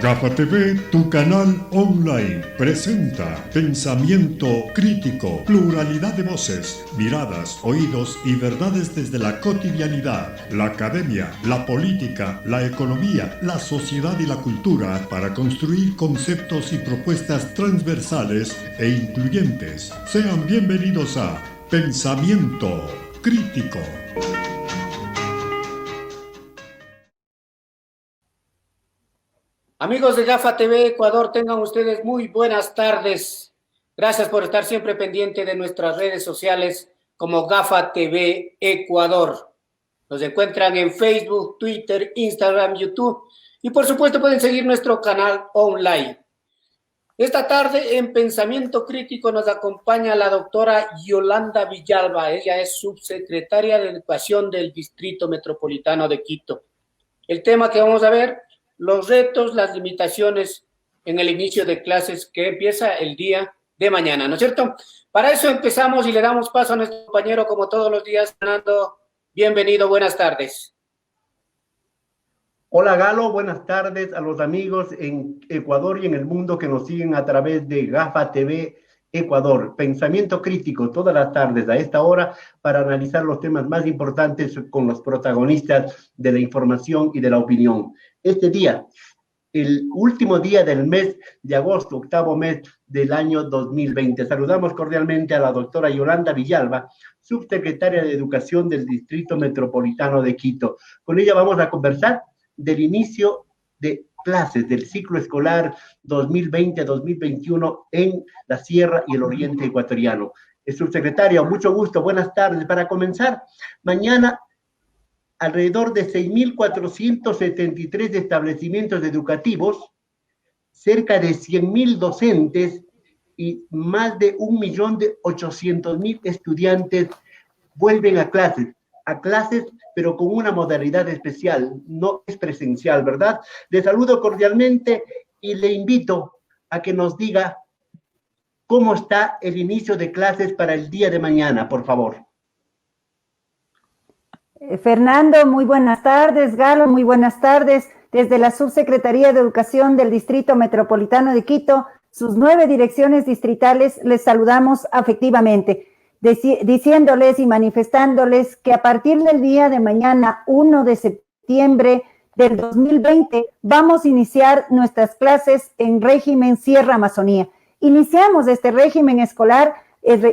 GAFA TV, tu canal online, presenta pensamiento crítico, pluralidad de voces, miradas, oídos y verdades desde la cotidianidad, la academia, la política, la economía, la sociedad y la cultura para construir conceptos y propuestas transversales e incluyentes. Sean bienvenidos a Pensamiento Crítico. Amigos de GAFA TV Ecuador, tengan ustedes muy buenas tardes. Gracias por estar siempre pendiente de nuestras redes sociales como GAFA TV Ecuador. Nos encuentran en Facebook, Twitter, Instagram, YouTube y por supuesto pueden seguir nuestro canal online. Esta tarde en Pensamiento Crítico nos acompaña la doctora Yolanda Villalba. Ella es subsecretaria de Educación del Distrito Metropolitano de Quito. El tema que vamos a ver: los retos, las limitaciones en el inicio de clases que empieza el día de mañana, ¿no es cierto? Para eso empezamos y le damos paso a nuestro compañero, como todos los días, Fernando. Bienvenido, buenas tardes. Hola Galo, buenas tardes a los amigos en Ecuador y en el mundo que nos siguen a través de GAFA TV Ecuador. Pensamiento crítico todas las tardes a esta hora para analizar los temas más importantes con los protagonistas de la información y de la opinión. Este día, el último día del mes de agosto, octavo mes del año 2020. Saludamos cordialmente a la doctora Yolanda Villalba, subsecretaria de Educación del Distrito Metropolitano de Quito. Con ella vamos a conversar del inicio de clases del ciclo escolar 2020-2021 en la Sierra y el Oriente Ecuatoriano. Subsecretaria, mucho gusto, buenas tardes. Para comenzar, mañana alrededor de 6.473 establecimientos educativos, cerca de 100.000 docentes y más de 1.800.000 estudiantes vuelven a clases, pero con una modalidad especial, no es presencial, ¿verdad? Le saludo cordialmente y le invito a que nos diga cómo está el inicio de clases para el día de mañana, por favor. Fernando, muy buenas tardes. Galo, muy buenas tardes. Desde la Subsecretaría de Educación del Distrito Metropolitano de Quito, sus 9 direcciones distritales, les saludamos afectivamente, diciéndoles y manifestándoles que a partir del día de mañana, 1 de septiembre del 2020, vamos a iniciar nuestras clases en régimen Sierra Amazonía. Iniciamos este régimen escolar,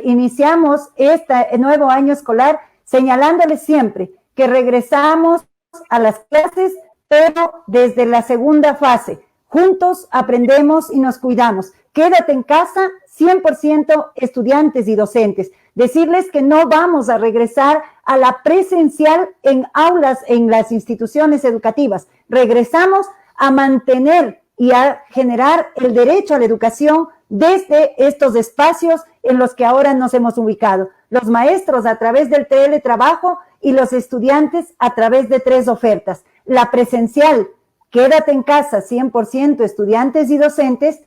iniciamos este nuevo año escolar señalándoles siempre que regresamos a las clases, pero desde la segunda fase. Juntos aprendemos y nos cuidamos. Quédate en casa, 100% estudiantes y docentes. Decirles que no vamos a regresar a la presencial en aulas, en las instituciones educativas. Regresamos a mantener y a generar el derecho a la educación desde estos espacios en los que ahora nos hemos ubicado. Los maestros a través del teletrabajo y los estudiantes a través de 3 ofertas. La presencial, quédate en casa, 100% estudiantes y docentes,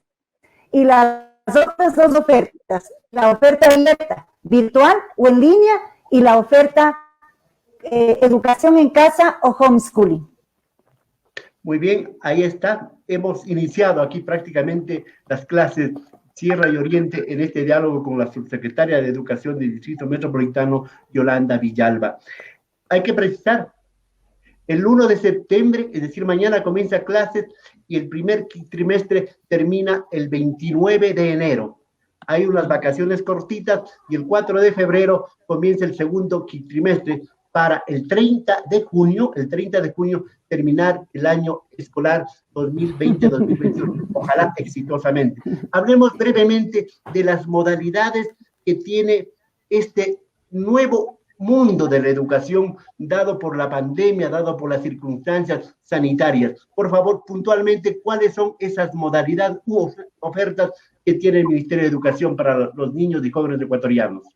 y las otras 2 ofertas, la oferta abierta, virtual o en línea, y la oferta educación en casa o homeschooling. Muy bien, ahí está. Hemos iniciado aquí prácticamente las clases Sierra y Oriente en este diálogo con la subsecretaria de Educación del Distrito Metropolitano, Yolanda Villalba. Hay que precisar, el 1 de septiembre, es decir, mañana comienza clases y el primer trimestre termina el 29 de enero. Hay unas vacaciones cortitas y el 4 de febrero comienza el segundo trimestre para el 30 de junio terminar el año escolar 2020-2021. Ojalá exitosamente. Hablemos brevemente de las modalidades que tiene este nuevo mundo de la educación dado por la pandemia, dado por las circunstancias sanitarias. Por favor, puntualmente, ¿cuáles son esas modalidades u ofertas que tiene el Ministerio de Educación para los niños y jóvenes ecuatorianos?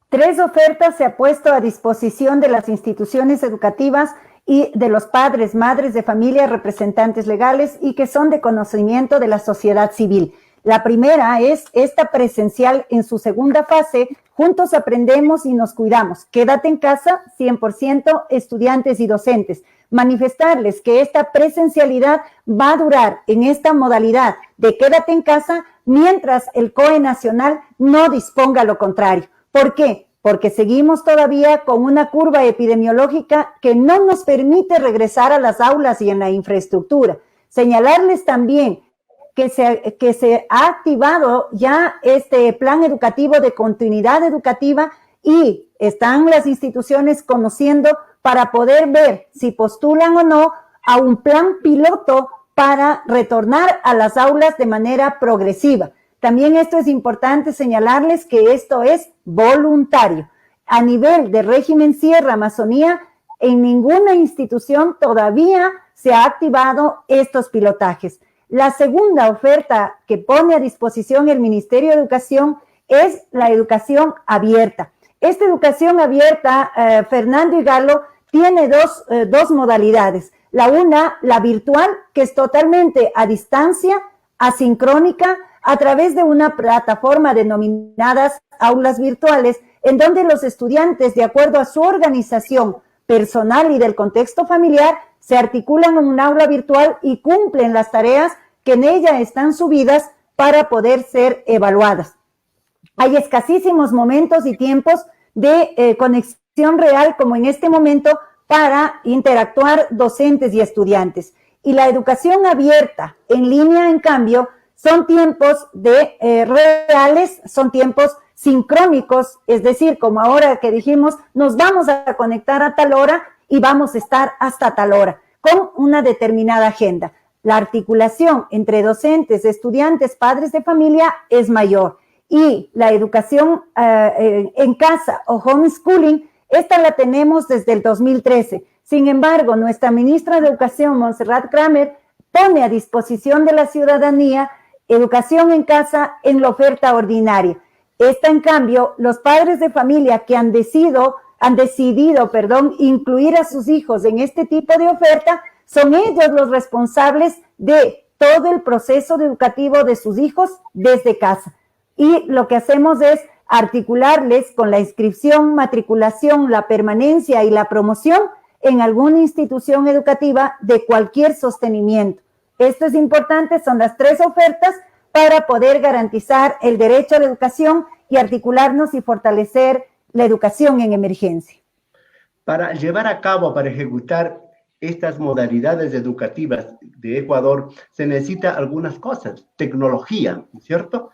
3 ofertas se ha puesto a disposición de las instituciones educativas y de los padres, madres de familia, representantes legales y que son de conocimiento de la sociedad civil. La primera es esta presencial en su segunda fase. Juntos aprendemos y nos cuidamos. Quédate en casa, 100% estudiantes y docentes. manifestarles que esta presencialidad va a durar en esta modalidad de quédate en casa mientras el COE nacional no disponga lo contrario. ¿Por qué? Porque seguimos todavía con una curva epidemiológica que no nos permite regresar a las aulas y en la infraestructura. Señalarles también que se ha activado ya este plan educativo de continuidad educativa y están las instituciones conociendo para poder ver si postulan o no a un plan piloto para retornar a las aulas de manera progresiva. También esto es importante señalarles que esto es voluntario. A nivel de régimen Sierra Amazonía, en ninguna institución todavía se ha activado estos pilotajes. La segunda oferta que pone a disposición el Ministerio de Educación es la educación abierta. Esta educación abierta, Fernando y Galo, tiene dos modalidades. La una, la virtual, que es totalmente a distancia, asincrónica, a través de una plataforma denominadas aulas virtuales, en donde los estudiantes, de acuerdo a su organización personal y del contexto familiar, se articulan en un aula virtual y cumplen las tareas que en ella están subidas para poder ser evaluadas. Hay escasísimos momentos y tiempos de conexión real, como en este momento, para interactuar docentes y estudiantes. Y la educación abierta en línea, en cambio, son tiempos reales, son tiempos sincrónicos, es decir, como ahora que dijimos, nos vamos a conectar a tal hora y vamos a estar hasta tal hora, con una determinada agenda. La articulación entre docentes, estudiantes, padres de familia es mayor. Y la educación en casa o homeschooling, esta la tenemos desde el 2013. Sin embargo, nuestra ministra de Educación, Montserrat Kramer, pone a disposición de la ciudadanía educación en casa en la oferta ordinaria. Esta, en cambio, los padres de familia que han decidido, incluir a sus hijos en este tipo de oferta, son ellos los responsables de todo el proceso educativo de sus hijos desde casa. Y lo que hacemos es articularles con la inscripción, matriculación, la permanencia y la promoción en alguna institución educativa de cualquier sostenimiento. Esto es importante, son las tres ofertas para poder garantizar el derecho a la educación y articularnos y fortalecer la educación en emergencia. Para llevar a cabo, para ejecutar estas modalidades educativas de Ecuador, se necesita algunas cosas, tecnología, ¿cierto?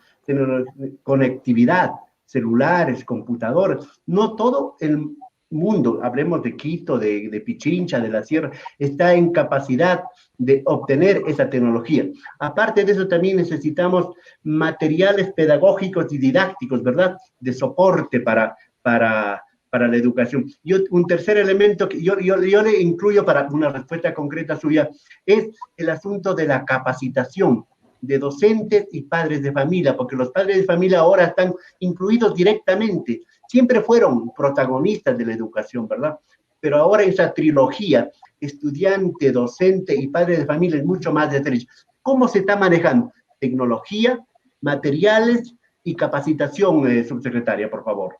Conectividad, celulares, computadores, no todo el mundo, hablemos de Quito, de Pichincha, de la Sierra, está en capacidad de obtener esa tecnología. Aparte de eso, también necesitamos materiales pedagógicos y didácticos, ¿verdad? De soporte para la educación. Un tercer elemento que yo le incluyo para una respuesta concreta suya es el asunto de la capacitación de docentes y padres de familia, porque los padres de familia ahora están incluidos directamente, siempre fueron protagonistas de la educación, ¿verdad? Pero ahora esa trilogía, estudiante, docente y padre de familia, es mucho más estrecha. ¿Cómo se está manejando? Tecnología, materiales y capacitación, subsecretaria, por favor.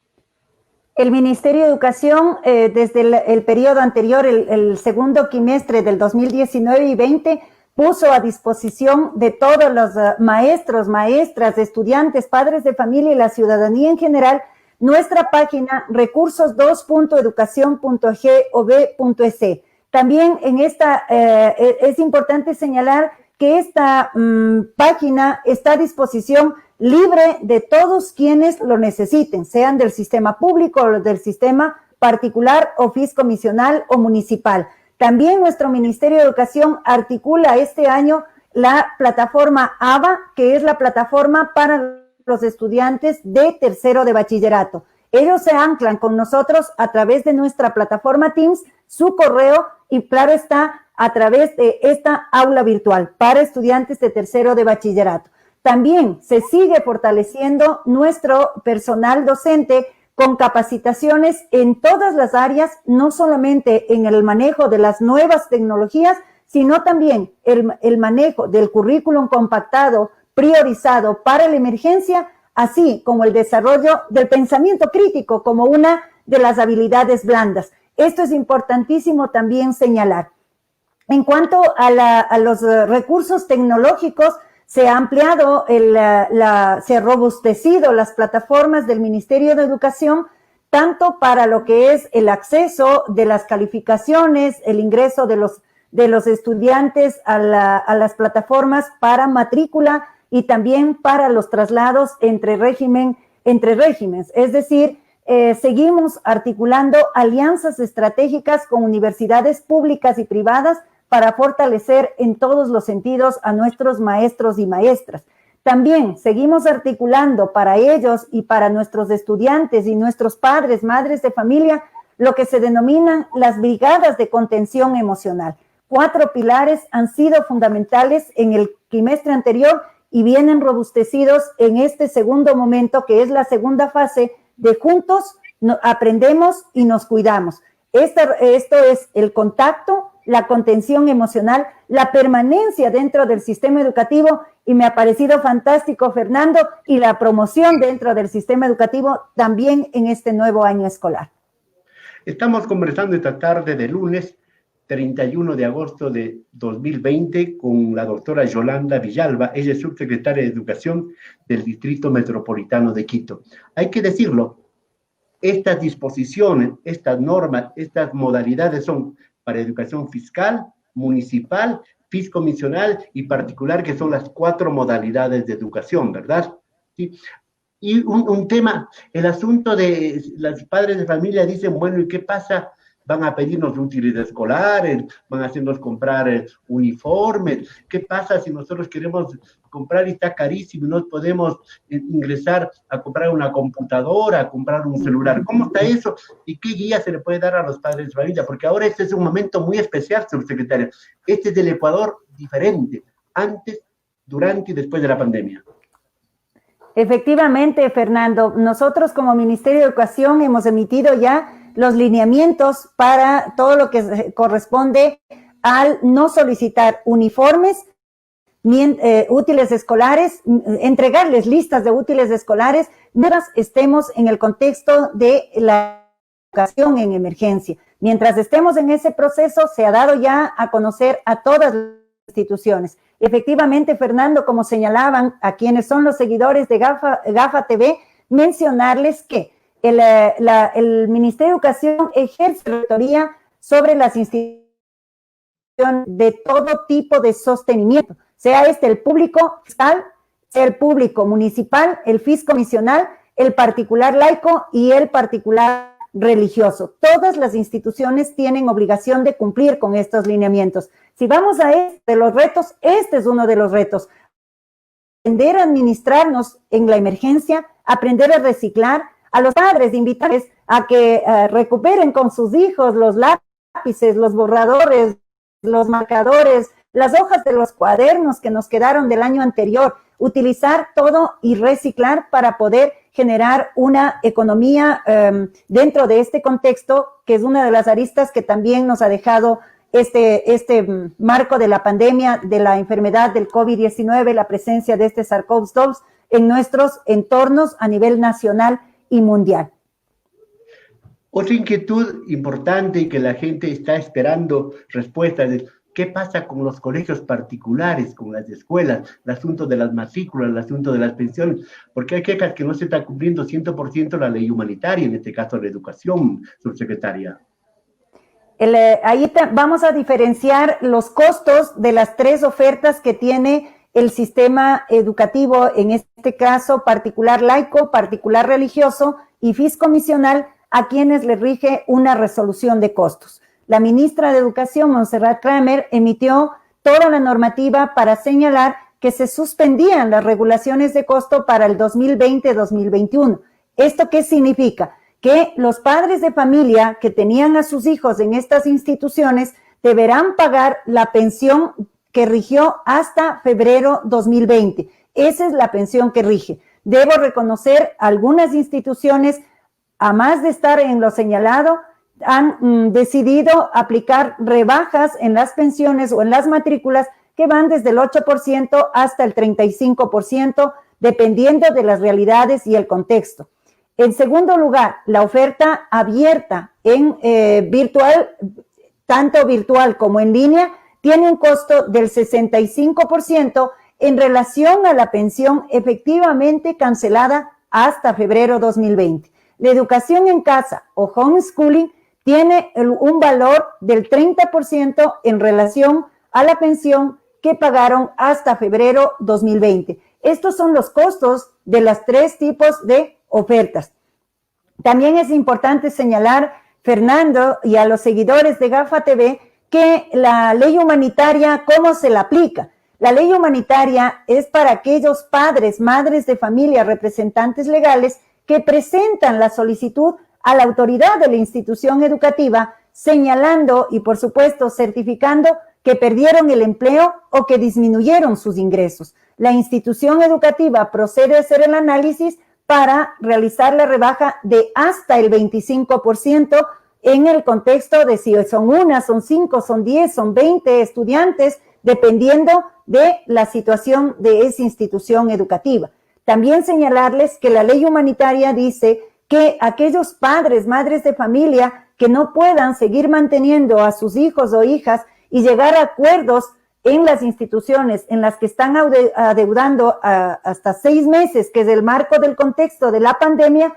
El Ministerio de Educación, desde el periodo anterior, el segundo quimestre del 2019 y 20, puso a disposición de todos los maestros, maestras, estudiantes, padres de familia y la ciudadanía en general, nuestra página recursos2.educacion.gov.es. También en esta es importante señalar que esta página está a disposición libre de todos quienes lo necesiten, sean del sistema público o del sistema particular o fiscomisional o municipal. También nuestro Ministerio de Educación articula este año la plataforma ABA, que es la plataforma para los estudiantes de tercero de bachillerato. Ellos se anclan con nosotros a través de nuestra plataforma Teams, su correo y claro está a través de esta aula virtual para estudiantes de tercero de bachillerato. También se sigue fortaleciendo nuestro personal docente con capacitaciones en todas las áreas, no solamente en el manejo de las nuevas tecnologías, sino también el manejo del currículum compactado, priorizado para la emergencia, así como el desarrollo del pensamiento crítico como una de las habilidades blandas. Esto es importantísimo también señalar. En cuanto a los recursos tecnológicos, se ha ampliado, se ha robustecido las plataformas del Ministerio de Educación, tanto para lo que es el acceso de las calificaciones, el ingreso de los estudiantes a las plataformas para matrícula y también para los traslados entre regímenes. Es decir, seguimos articulando alianzas estratégicas con universidades públicas y privadas para fortalecer en todos los sentidos a nuestros maestros y maestras. También seguimos articulando para ellos y para nuestros estudiantes y nuestros padres, madres de familia, lo que se denominan las brigadas de contención emocional. 4 pilares han sido fundamentales en el trimestre anterior y vienen robustecidos en este segundo momento, que es la segunda fase de juntos aprendemos y nos cuidamos. Esto es el contacto, la contención emocional, la permanencia dentro del sistema educativo, y me ha parecido fantástico, Fernando, y la promoción dentro del sistema educativo también en este nuevo año escolar. Estamos conversando esta tarde de lunes 31 de agosto de 2020 con la doctora Yolanda Villalba. Ella es subsecretaria de Educación del Distrito Metropolitano de Quito. Hay que decirlo, estas disposiciones, estas normas, estas modalidades son para educación fiscal, municipal, fiscomisional y particular, que son las 4 modalidades de educación, ¿verdad? ¿Sí? Y un tema, el asunto de los padres de familia dicen, bueno, ¿y qué pasa? Van a pedirnos útiles escolares, van a hacernos comprar uniformes. ¿Qué pasa si nosotros queremos comprar y está carísimo y no podemos ingresar a comprar una computadora, a comprar un celular? ¿Cómo está eso? ¿Y qué guía se le puede dar a los padres de familia? Porque ahora este es un momento muy especial, subsecretaria. Este es del Ecuador diferente, antes, durante y después de la pandemia. Efectivamente, Fernando, nosotros como Ministerio de Educación hemos emitido ya los lineamientos para todo lo que corresponde al no solicitar uniformes, útiles escolares, entregarles listas de útiles escolares, mientras estemos en el contexto de la educación en emergencia. Mientras estemos en ese proceso, se ha dado ya a conocer a todas las instituciones. Efectivamente, Fernando, como señalaban a quienes son los seguidores de GAFA TV, mencionarles que el Ministerio de Educación ejerce rectoría sobre las instituciones de todo tipo de sostenimiento, sea el público fiscal, sea el público municipal, el fiscomisional, el particular laico y el particular religioso. Todas las instituciones tienen obligación de cumplir con estos lineamientos. Si vamos a de los retos, este es uno de los retos. Aprender a administrarnos en la emergencia, aprender a reciclar, a los padres, invitarles a que recuperen con sus hijos los lápices, los borradores, los marcadores, las hojas de los cuadernos que nos quedaron del año anterior, utilizar todo y reciclar para poder generar una economía dentro de este contexto, que es una de las aristas que también nos ha dejado este marco de la pandemia, de la enfermedad del COVID-19, la presencia de este SARS-CoV-2 en nuestros entornos a nivel nacional y mundial. Otra inquietud importante y que la gente está esperando respuestas es ¿qué pasa con los colegios particulares, con las escuelas, el asunto de las matrículas, el asunto de las pensiones? Porque hay quejas que no se está cumpliendo 100% la ley humanitaria, en este caso la educación, subsecretaria. Ahí vamos a diferenciar los costos de las 3 ofertas que tiene el sistema educativo, en este caso particular laico, particular religioso y fiscomisional, a quienes les rige una resolución de costos. La ministra de Educación, Montserrat Kramer, emitió toda la normativa para señalar que se suspendían las regulaciones de costo para el 2020-2021. ¿Esto qué significa? Que los padres de familia que tenían a sus hijos en estas instituciones deberán pagar la pensión que rigió hasta febrero 2020. Esa es la pensión que rige. Debo reconocer, algunas instituciones, a más de estar en lo señalado, han decidido aplicar rebajas en las pensiones o en las matrículas que van desde el 8% hasta el 35%, dependiendo de las realidades y el contexto. En segundo lugar, la oferta abierta en virtual, tanto virtual como en línea, tiene un costo del 65% en relación a la pensión efectivamente cancelada hasta febrero 2020. La educación en casa o homeschooling tiene un valor del 30% en relación a la pensión que pagaron hasta febrero 2020. Estos son los costos de los 3 tipos de ofertas. También es importante señalar, Fernando, y a los seguidores de GAFA TV, que la ley humanitaria, ¿cómo se la aplica? La ley humanitaria es para aquellos padres, madres de familia, representantes legales que presentan la solicitud a la autoridad de la institución educativa, señalando y, por supuesto, certificando que perdieron el empleo o que disminuyeron sus ingresos. La institución educativa procede a hacer el análisis para realizar la rebaja de hasta el 25% en el contexto de si son 1, son 5, son 10, son 20 estudiantes, dependiendo de la situación de esa institución educativa. También señalarles que la ley humanitaria dice que aquellos padres, madres de familia que no puedan seguir manteniendo a sus hijos o hijas y llegar a acuerdos en las instituciones en las que están adeudando hasta 6 meses, que es el marco del contexto de la pandemia,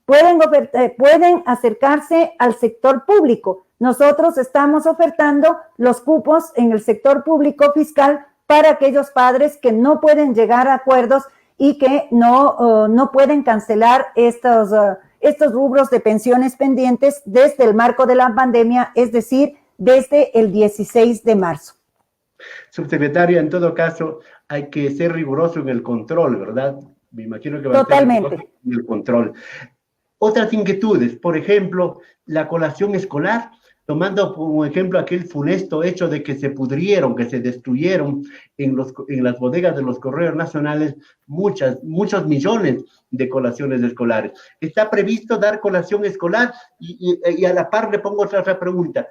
pueden acercarse al sector público. Nosotros estamos ofertando los cupos en el sector público fiscal para aquellos padres que no pueden llegar a acuerdos y que no pueden cancelar estos rubros de pensiones pendientes desde el marco de la pandemia, es decir, desde el 16 de marzo. Subsecretaria, en todo caso, hay que ser riguroso en el control, ¿verdad? Me imagino que va Totalmente. a ser riguroso en el control. Otras inquietudes, por ejemplo, la colación escolar, tomando como ejemplo aquel funesto hecho de que se pudrieron, que se destruyeron en las bodegas de los correos nacionales muchos millones de colaciones escolares. ¿Está previsto dar colación escolar? Y a la par le pongo otra pregunta.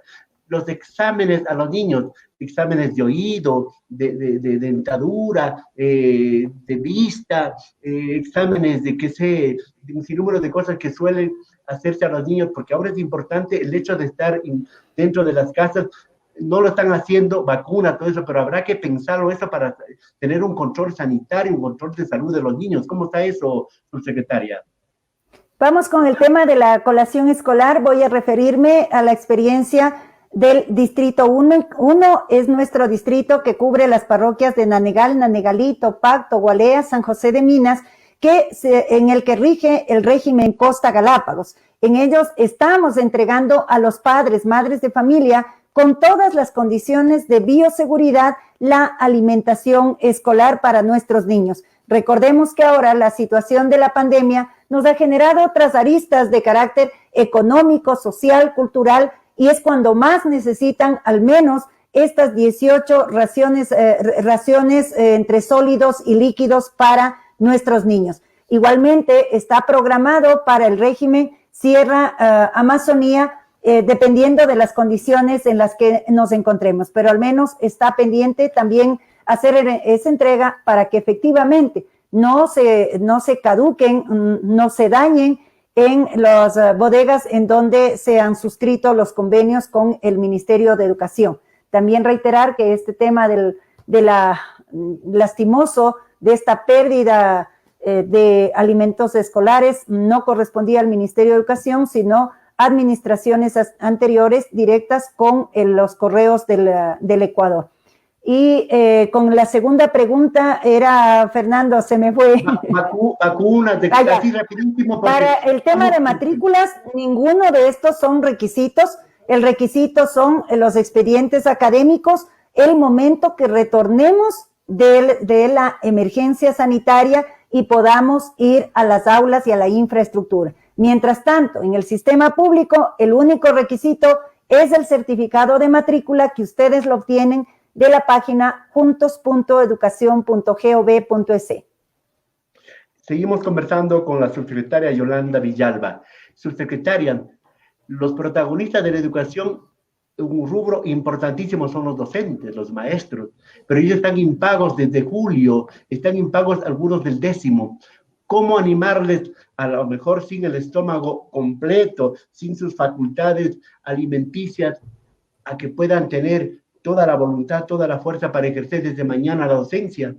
Los exámenes a los niños, exámenes de oído, de dentadura, de vista, exámenes de un sinnúmero de cosas que suelen hacerse a los niños, porque ahora es importante el hecho de estar dentro de las casas. No lo están haciendo, vacuna, todo eso, pero habrá que pensarlo eso para tener un control sanitario, un control de salud de los niños. ¿Cómo está eso, subsecretaria? Vamos con el tema de la colación escolar. Voy a referirme a la experiencia del Distrito 1. 1 es nuestro distrito que cubre las parroquias de Nanegal, Nanegalito, Pacto, Gualea, San José de Minas, en el que rige el régimen Costa Galápagos. En ellos estamos entregando a los padres, madres de familia, con todas las condiciones de bioseguridad, la alimentación escolar para nuestros niños. Recordemos que ahora la situación de la pandemia nos ha generado otras aristas de carácter económico, social, cultural, y es cuando más necesitan al menos estas 18 raciones entre sólidos y líquidos para nuestros niños. Igualmente está programado para el régimen Sierra Amazonía, dependiendo de las condiciones en las que nos encontremos, pero al menos está pendiente también hacer esa entrega para que efectivamente no se caduquen, no se dañen en las bodegas en donde se han suscrito los convenios con el Ministerio de Educación. También reiterar que este tema lastimoso de esta pérdida de alimentos escolares no correspondía al Ministerio de Educación, sino administraciones anteriores directas con los correos del Ecuador. Y con la segunda pregunta era, Fernando, se me fue. Vacunas, así rapidísimo. Para el tema de matrículas, ninguno de estos son requisitos. El requisito son los expedientes académicos, el momento que retornemos de la emergencia sanitaria y podamos ir a las aulas y a la infraestructura. Mientras tanto, en el sistema público, el único requisito es el certificado de matrícula que ustedes lo obtienen de la página juntos.educacion.gov.es. Seguimos conversando con la subsecretaria Yolanda Villalba. Subsecretaria, los protagonistas de la educación, un rubro importantísimo son los docentes, los maestros, pero ellos están impagos desde julio, están impagos algunos del 10º. ¿Cómo animarles, a lo mejor sin el estómago completo, sin sus facultades alimenticias, a que puedan tener toda la voluntad, toda la fuerza para ejercer desde mañana la docencia?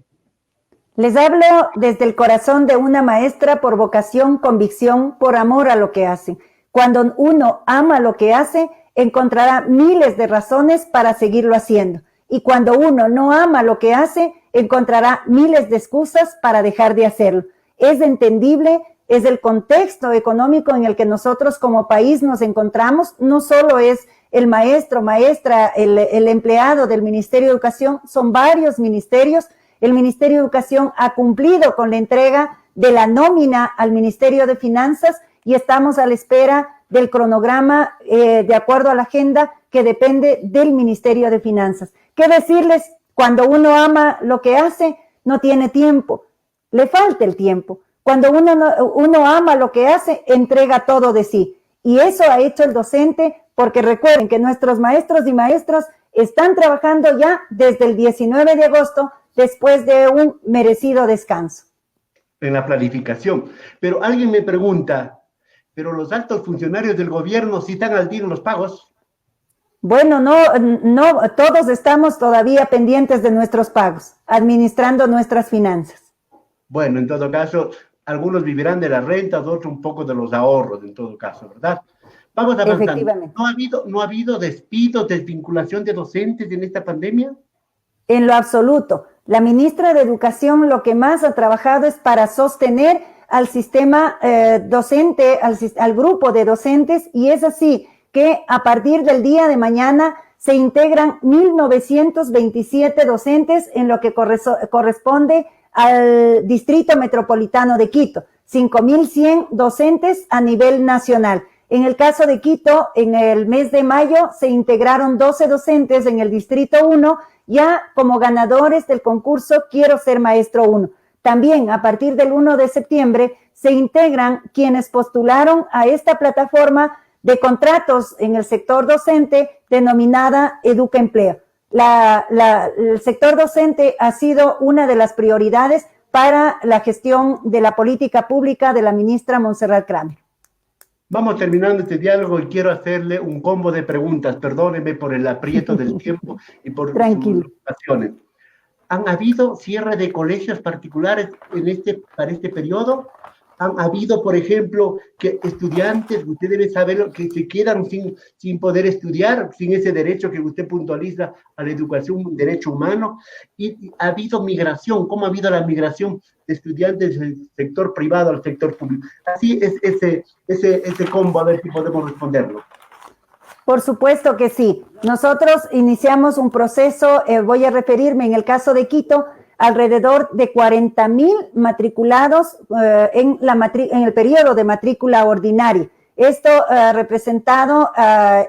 Les hablo desde el corazón de una maestra por vocación, convicción, por amor a lo que hace. Cuando uno ama lo que hace, encontrará miles de razones para seguirlo haciendo. Y cuando uno no ama lo que hace, encontrará miles de excusas para dejar de hacerlo. Es entendible, es el contexto económico en el que nosotros como país nos encontramos. No solo es el maestro, maestra, el empleado del Ministerio de Educación, son varios ministerios. El Ministerio de Educación ha cumplido con la entrega de la nómina al Ministerio de Finanzas y estamos a la espera del cronograma de acuerdo a la agenda que depende del Ministerio de Finanzas. ¿Qué decirles? Cuando uno ama lo que hace, no tiene tiempo, le falta el tiempo. Cuando uno ama lo que hace, entrega todo de sí. Y eso ha hecho el docente, porque recuerden que nuestros maestros y maestras están trabajando ya desde el 19 de agosto, después de un merecido descanso. En la planificación. Pero alguien me pregunta, ¿pero los altos funcionarios del gobierno sí están al día en los pagos? Bueno, no, todos estamos todavía pendientes de nuestros pagos, administrando nuestras finanzas. Bueno, en todo caso, algunos vivirán de las rentas, otros un poco de los ahorros, en todo caso, ¿verdad? Vamos avanzando. Efectivamente. ¿No ha habido despidos, desvinculación de docentes en esta pandemia? En lo absoluto. La ministra de Educación lo que más ha trabajado es para sostener al sistema docente, al grupo de docentes, y es así que a partir del día de mañana se integran 1.927 docentes en lo que corresponde al Distrito Metropolitano de Quito, 5.100 docentes a nivel nacional. En el caso de Quito, en el mes de mayo se integraron 12 docentes en el Distrito 1, ya como ganadores del concurso Quiero Ser Maestro 1. También a partir del 1 de septiembre se integran quienes postularon a esta plataforma de contratos en el sector docente denominada Educa Empleo. El sector docente ha sido una de las prioridades para la gestión de la política pública de la ministra Montserrat Kramer. Vamos terminando este diálogo y quiero hacerle un combo de preguntas. Perdóneme por el aprieto del tiempo y por sus preocupaciones. ¿Han habido cierre de colegios particulares para este periodo? ¿Han habido, por ejemplo, que estudiantes, usted debe saber, que se quedan sin poder estudiar, sin ese derecho que usted puntualiza a la educación, un derecho humano? ¿Y ha habido migración? ¿Cómo ha habido la migración de estudiantes del sector privado al sector público? Así es ese combo, a ver si podemos responderlo. Por supuesto que sí. Nosotros iniciamos un proceso, voy a referirme en el caso de Quito, alrededor de 40,000 matriculados en el periodo de matrícula ordinaria. Esto ha representado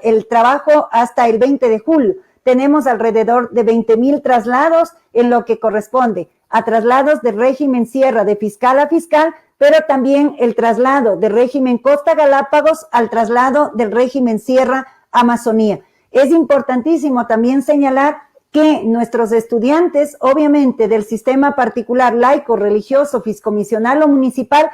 el trabajo hasta el 20 de julio. Tenemos alrededor de 20,000 traslados en lo que corresponde a traslados de régimen sierra de fiscal a fiscal, pero también el traslado de régimen Costa Galápagos al traslado del régimen sierra Amazonía. Es importantísimo también señalar que nuestros estudiantes, obviamente del sistema particular, laico, religioso, fiscomisional o municipal,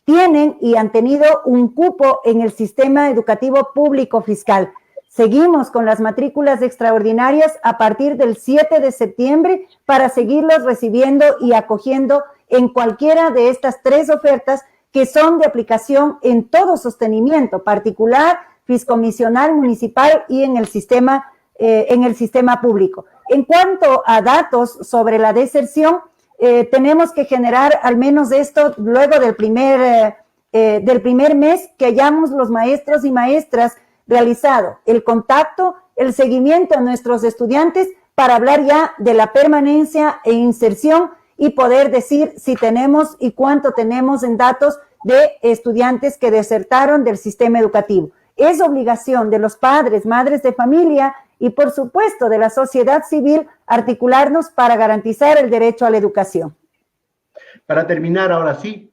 tienen y han tenido un cupo en el sistema educativo público fiscal. Seguimos con las matrículas extraordinarias a partir del 7 de septiembre para seguirlos recibiendo y acogiendo en cualquiera de estas 3 ofertas que son de aplicación en todo sostenimiento, particular, fiscomisional, municipal y en el sistema público. En cuanto a datos sobre la deserción, tenemos que generar al menos esto luego del primer mes que hayamos los maestros y maestras realizado el contacto, el seguimiento a nuestros estudiantes para hablar ya de la permanencia e inserción y poder decir si tenemos y cuánto tenemos en datos de estudiantes que desertaron del sistema educativo. Es obligación de los padres, madres de familia y, por supuesto, de la sociedad civil articularnos para garantizar el derecho a la educación. Para terminar, ahora sí,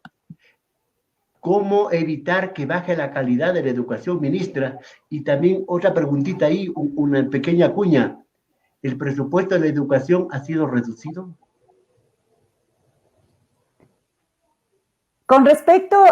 ¿cómo evitar que baje la calidad de la educación, ministra? Y también otra preguntita ahí, una pequeña cuña. ¿El presupuesto de la educación ha sido reducido? Con respecto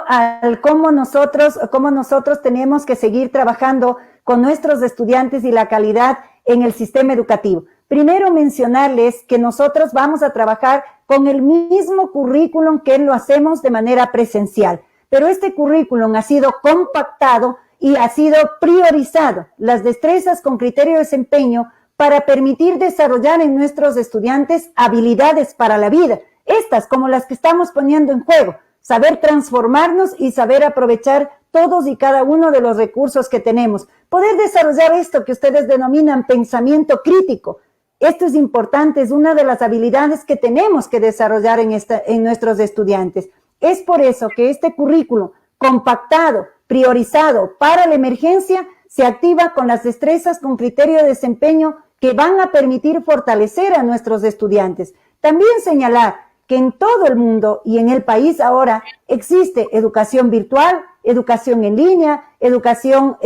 al cómo nosotros tenemos que seguir trabajando con nuestros estudiantes y la calidad en el sistema educativo. Primero mencionarles que nosotros vamos a trabajar con el mismo currículum que lo hacemos de manera presencial, pero este currículum ha sido compactado y ha sido priorizado las destrezas con criterio de desempeño para permitir desarrollar en nuestros estudiantes habilidades para la vida, estas como las que estamos poniendo en juego, saber transformarnos y saber aprovechar todos y cada uno de los recursos que tenemos, poder desarrollar esto que ustedes denominan pensamiento crítico. Esto es importante, es una de las habilidades que tenemos que desarrollar en nuestros estudiantes. Es por eso que este currículo compactado, priorizado para la emergencia, se activa con las destrezas con criterio de desempeño que van a permitir fortalecer a nuestros estudiantes. También señalar que en todo el mundo y en el país ahora existe educación virtual, educación en línea, educación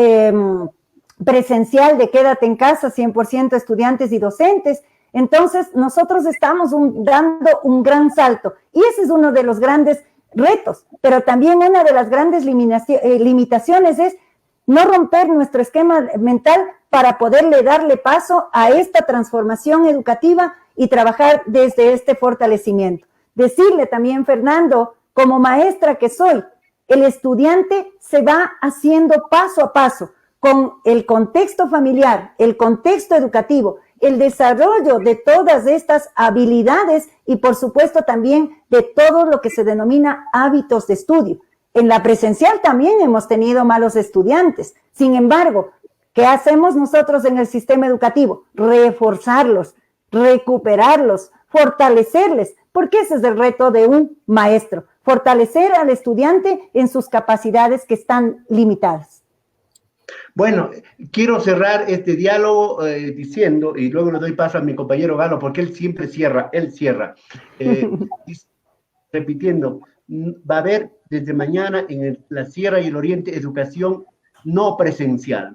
presencial de quédate en casa, 100% estudiantes y docentes. Entonces, nosotros estamos dando un gran salto y ese es uno de los grandes retos, pero también una de las grandes limitaciones es no romper nuestro esquema mental para poderle darle paso a esta transformación educativa y trabajar desde este fortalecimiento. Decirle también, Fernando, como maestra que soy, el estudiante se va haciendo paso a paso con el contexto familiar, el contexto educativo, el desarrollo de todas estas habilidades y por supuesto también de todo lo que se denomina hábitos de estudio. En la presencial también hemos tenido malos estudiantes. Sin embargo, ¿qué hacemos nosotros en el sistema educativo? Reforzarlos, recuperarlos, fortalecerles, porque ese es el reto de un maestro, fortalecer al estudiante en sus capacidades que están limitadas. Bueno, quiero cerrar este diálogo diciendo, y luego le doy paso a mi compañero Galo, porque él siempre cierra, repitiendo, va a haber desde mañana en la Sierra y el Oriente educación no presencial,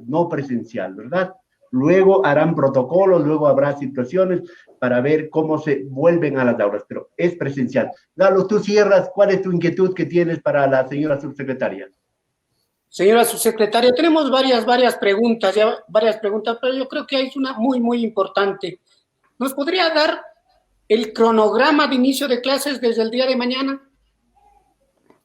¿verdad? Luego harán protocolos, luego habrá situaciones para ver cómo se vuelven a las aulas, pero es presencial. Galo, tú cierras, ¿cuál es tu inquietud que tienes para la señora subsecretaria? Señora subsecretaria, tenemos varias preguntas, pero yo creo que hay una muy importante. ¿Nos podría dar el cronograma de inicio de clases desde el día de mañana?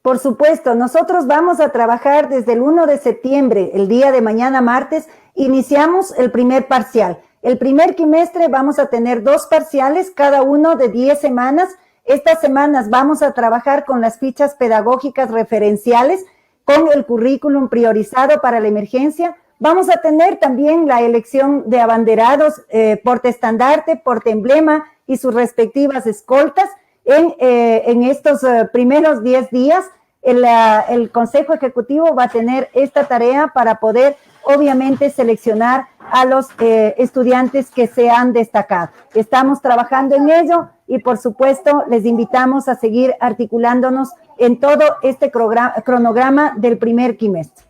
Por supuesto, nosotros vamos a trabajar desde el 1 de septiembre, el día de mañana martes, iniciamos el primer parcial. El primer quimestre vamos a tener 2 parciales, cada uno de 10 semanas. Estas semanas vamos a trabajar con las fichas pedagógicas referenciales, con el currículum priorizado para la emergencia. Vamos a tener también la elección de abanderados, portaestandarte, portaemblema y sus respectivas escoltas. En estos primeros 10 días, el Consejo Ejecutivo va a tener esta tarea para poder, obviamente, seleccionar a los estudiantes que se han destacado. Estamos trabajando en ello y, por supuesto, les invitamos a seguir articulándonos en todo este cronograma del primer quimestre.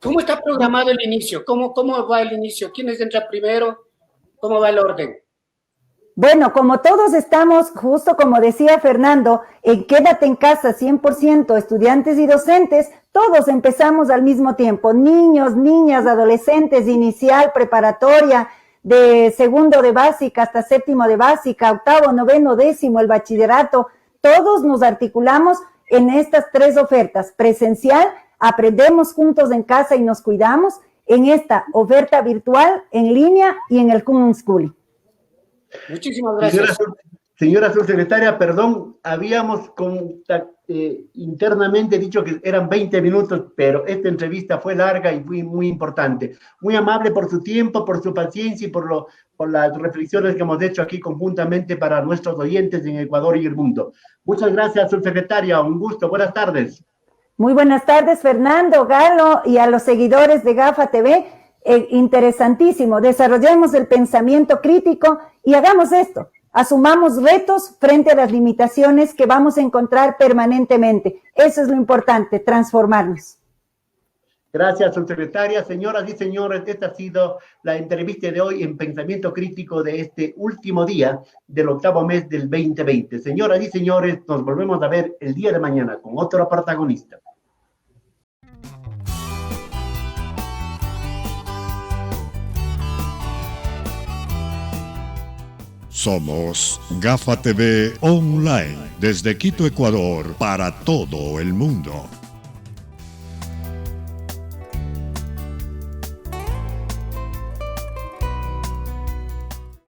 ¿Cómo está programado el inicio? ¿Cómo va el inicio? ¿Quiénes entran primero? ¿Cómo va el orden? Bueno, como todos estamos, justo como decía Fernando, en quédate en casa 100% estudiantes y docentes, todos empezamos al mismo tiempo, niños, niñas, adolescentes, inicial, preparatoria, de segundo de básica hasta séptimo de básica, octavo, noveno, décimo, el bachillerato, todos nos articulamos en estas 3 ofertas, presencial, aprendemos juntos en casa y nos cuidamos, en esta oferta virtual, en línea y en el Common School. Muchísimas gracias. Señora subsecretaria, perdón, habíamos internamente dicho que eran 20 minutos, pero esta entrevista fue larga y muy importante. Muy amable por su tiempo, por su paciencia y por las reflexiones que hemos hecho aquí conjuntamente para nuestros oyentes en Ecuador y el mundo. Muchas gracias, subsecretaria, un gusto, buenas tardes. Muy buenas tardes, Fernando, Galo, y a los seguidores de GAFA TV. Interesantísimo, desarrollemos el pensamiento crítico y hagamos esto, asumamos retos frente a las limitaciones que vamos a encontrar permanentemente. Eso es lo importante, transformarnos. Gracias, subsecretaria. Señoras y señores, esta ha sido la entrevista de hoy en Pensamiento Crítico de este último día del 8º mes del 2020. Señoras y señores, nos volvemos a ver el día de mañana con otro protagonista. Somos Gafa TV Online, desde Quito, Ecuador, para todo el mundo.